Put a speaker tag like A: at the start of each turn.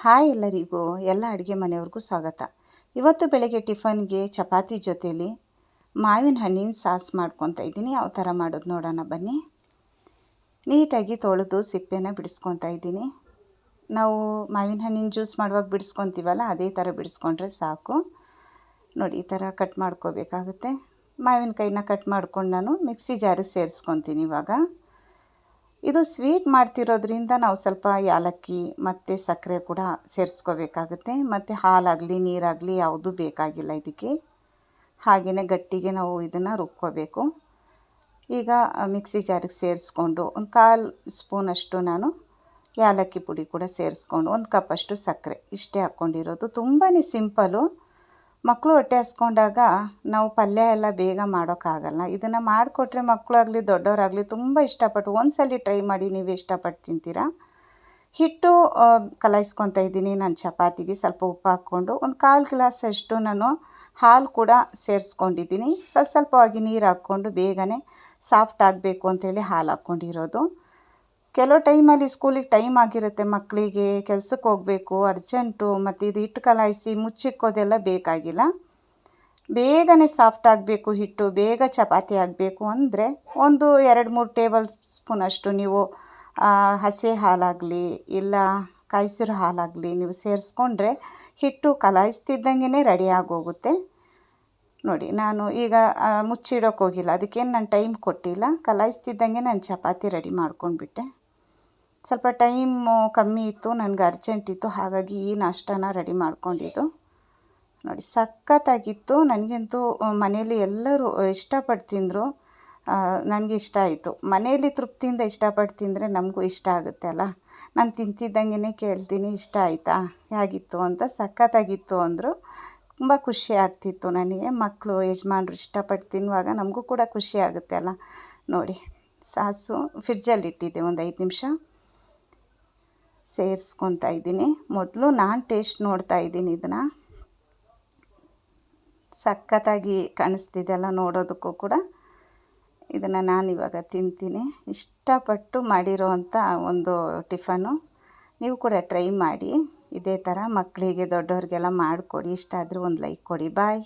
A: Hi ಎಲ್ಲರಿಗೂ, ಎಲ್ಲ ಅಡುಗೆ ಮನೆಯವ್ರಿಗೂ ಸ್ವಾಗತ. ಇವತ್ತು ಬೆಳಗ್ಗೆ ಟಿಫನ್ಗೆ ಚಪಾತಿ ಜೊತೇಲಿ ಮಾವಿನ ಹಣ್ಣಿನ ಸಾಸ್ ಮಾಡ್ಕೊತಾ ಇದ್ದೀನಿ. ಯಾವ ಥರ ಮಾಡೋದು ನೋಡೋಣ ಬನ್ನಿ. ನೀಟಾಗಿ ತೊಳೆದು ಸಿಪ್ಪೆನ ಬಿಡಿಸ್ಕೊತಾ ಇದ್ದೀನಿ. ನಾವು ಮಾವಿನ ಹಣ್ಣಿನ ಜ್ಯೂಸ್ ಮಾಡುವಾಗ ಬಿಡಿಸ್ಕೊತೀವಲ್ಲ, ಅದೇ ಥರ ಬಿಡಿಸ್ಕೊಂಡ್ರೆ ಸಾಕು. ನೋಡಿ, ಈ ಥರ ಕಟ್ ಮಾಡ್ಕೋಬೇಕಾಗುತ್ತೆ. ಮಾವಿನಕಾಯಿನ ಕಟ್ ಮಾಡ್ಕೊಂಡು ನಾನು ಮಿಕ್ಸಿ ಜಾರಿಗೆ ಸೇರಿಸ್ಕೊತೀನಿ. ಇವಾಗ ಇದು ಸ್ವೀಟ್ ಮಾಡ್ತಿರೋದ್ರಿಂದ ನಾವು ಸ್ವಲ್ಪ ಏಲಕ್ಕಿ ಮತ್ತು ಸಕ್ಕರೆ ಕೂಡ ಸೇರಿಸ್ಕೋಬೇಕಾಗುತ್ತೆ. ಮತ್ತು ಹಾಲಾಗಲಿ ನೀರಾಗಲಿ ಯಾವುದೂ ಬೇಕಾಗಿಲ್ಲ ಇದಕ್ಕೆ. ಹಾಗೆಯೇ ಗಟ್ಟಿಗೆ ನಾವು ಇದನ್ನು ರುಬ್ಕೋಬೇಕು. ಈಗ ಮಿಕ್ಸಿ ಜಾರಿಗೆ ಸೇರಿಸ್ಕೊಂಡು ಒಂದು 1/4 ಸ್ಪೂನಷ್ಟು ನಾನು ಏಲಕ್ಕಿ ಪುಡಿ ಕೂಡ ಸೇರಿಸ್ಕೊಂಡು 1 ಕಪ್ಪಷ್ಟು ಸಕ್ಕರೆ ಇಷ್ಟೇ ಹಾಕ್ಕೊಂಡಿರೋದು. ತುಂಬಾ ಸಿಂಪಲು. ಮಕ್ಕಳು ಹೊಟ್ಟೆ ಹಸ್ಕೊಂಡಾಗ ನಾವು ಪಲ್ಯ ಎಲ್ಲ ಬೇಗ ಮಾಡೋಕ್ಕಾಗಲ್ಲ. ಇದನ್ನು ಮಾಡಿಕೊಟ್ರೆ ಮಕ್ಕಳಾಗಲಿ ದೊಡ್ಡವರಾಗಲಿ ತುಂಬ ಇಷ್ಟಪಟ್ಟು ಒಂದ್ಸಲ ಟ್ರೈ ಮಾಡಿ, ನೀವು ಇಷ್ಟಪಟ್ಟು ತಿಂತೀರಾ. ಹಿಟ್ಟು ಕಲಾಯಿಸ್ಕೊತಾ ಇದ್ದೀನಿ. ನಾನು ಚಪಾತಿಗೆ ಸ್ವಲ್ಪ ಉಪ್ಪು ಹಾಕ್ಕೊಂಡು 1/4 ಗ್ಲಾಸಷ್ಟು ನಾನು ಹಾಲು ಕೂಡ ಸೇರಿಸ್ಕೊಂಡಿದ್ದೀನಿ. ಸ್ವಲ್ಪವಾಗಿ ನೀರು ಹಾಕ್ಕೊಂಡು ಬೇಗನೆ ಸಾಫ್ಟ್ ಆಗಬೇಕು ಅಂಥೇಳಿ ಹಾಲು ಹಾಕ್ಕೊಂಡಿರೋದು. ಕೆಲವು ಟೈಮಲ್ಲಿ ಸ್ಕೂಲಿಗೆ ಟೈಮ್ ಆಗಿರುತ್ತೆ, ಮಕ್ಕಳಿಗೆ ಕೆಲಸಕ್ಕೆ ಹೋಗಬೇಕು, ಅರ್ಜೆಂಟು, ಮತ್ತು ಇದು ಹಿಟ್ಟು ಕಲಾಯಿಸಿ ಮುಚ್ಚಿಕ್ಕೋದೆಲ್ಲ ಬೇಕಾಗಿಲ್ಲ. ಬೇಗನೆ ಸಾಫ್ಟ್ ಆಗಬೇಕು ಹಿಟ್ಟು, ಬೇಗ ಚಪಾತಿ ಆಗಬೇಕು ಅಂದರೆ ಒಂದು 2-3 ಟೇಬಲ್ ಸ್ಪೂನಷ್ಟು ನೀವು ಹಸಿ ಹಾಲಾಗಲಿ ಇಲ್ಲ ಕಾಯಿಸಿರೋ ಹಾಲಾಗಲಿ ನೀವು ಸೇರಿಸ್ಕೊಂಡ್ರೆ ಹಿಟ್ಟು ಕಲಾಯಿಸ್ತಿದ್ದಂಗೆ ರೆಡಿ ಆಗೋಗುತ್ತೆ. ನೋಡಿ, ನಾನು ಈಗ ಮುಚ್ಚಿಡೋಕೆ ಹೋಗಿಲ್ಲ, ಅದಕ್ಕೇನು ನಾನು ಟೈಮ್ ಕೊಟ್ಟಿಲ್ಲ. ಕಲಾಯಿಸ್ತಿದ್ದಂಗೆ ನಾನು ಚಪಾತಿ ರೆಡಿ ಮಾಡ್ಕೊಂಡ್ಬಿಟ್ಟೆ. ಸ್ವಲ್ಪ ಟೈಮು ಕಮ್ಮಿ ಇತ್ತು, ನನಗೆ ಅರ್ಜೆಂಟ್ ಇತ್ತು, ಹಾಗಾಗಿ ಈ ನಾಷ್ಟನ ರೆಡಿ ಮಾಡ್ಕೊಂಡಿದ್ದು. ನೋಡಿ, ಸಖತ್ತಾಗಿತ್ತು. ನನಗಂತೂ ಮನೇಲಿ ಎಲ್ಲರೂ ಇಷ್ಟಪಟ್ಟು ತಿಂದರು. ನನಗೆ ಇಷ್ಟ ಆಯಿತು. ಮನೆಯಲ್ಲಿ ತೃಪ್ತಿಯಿಂದ ಇಷ್ಟಪಟ್ಟು ತಿಂದರೆ ನಮಗೂ ಇಷ್ಟ ಆಗುತ್ತೆ ಅಲ್ಲ. ನಾನು ತಿಂತಿದ್ದಂಗೆ ಕೇಳ್ತೀನಿ, ಇಷ್ಟ ಆಯಿತಾ, ಹೇಗಿತ್ತು ಅಂತ. ಸಖತ್ತಾಗಿತ್ತು ಅಂದರು. ತುಂಬ ಖುಷಿ ಆಗ್ತಿತ್ತು ನನಗೆ. ಮಕ್ಕಳು ಯಜಮಾನ್ರು ಇಷ್ಟಪಟ್ಟು ತಿನ್ನುವಾಗ ನಮಗೂ ಕೂಡ ಖುಷಿ ಆಗುತ್ತೆ ಅಲ್ಲ. ನೋಡಿ, ಸಾಸು ಫ್ರಿಡ್ಜಲ್ಲಿ ಇಟ್ಟಿದ್ದೆ, ಒಂದು 5 ನಿಮಿಷ ಸೇರಿಸ್ಕೊತಾ ಇದ್ದೀನಿ. ಮೊದಲು ನಾನು ಟೇಸ್ಟ್ ನೋಡ್ತಾ ಇದ್ದೀನಿ ಇದನ್ನು. ಸಖತ್ತಾಗಿ ಕಾಣಿಸ್ತಿದೆ ಅಲ್ಲ ನೋಡೋದಕ್ಕೂ ಕೂಡ. ಇದನ್ನು ನಾನಿವಾಗ ತಿಂತೀನಿ. ಇಷ್ಟಪಟ್ಟು ಮಾಡಿರೋ ಅಂಥ ಒಂದು ಟಿಫನು. ನೀವು ಕೂಡ ಟ್ರೈ ಮಾಡಿ ಇದೇ ಥರ. ಮಕ್ಕಳಿಗೆ ದೊಡ್ಡವ್ರಿಗೆಲ್ಲ ಮಾಡಿಕೊಡಿ. ಇಷ್ಟ ಆದರೂ ಒಂದು ಲೈಕ್ ಕೊಡಿ. ಬಾಯ್.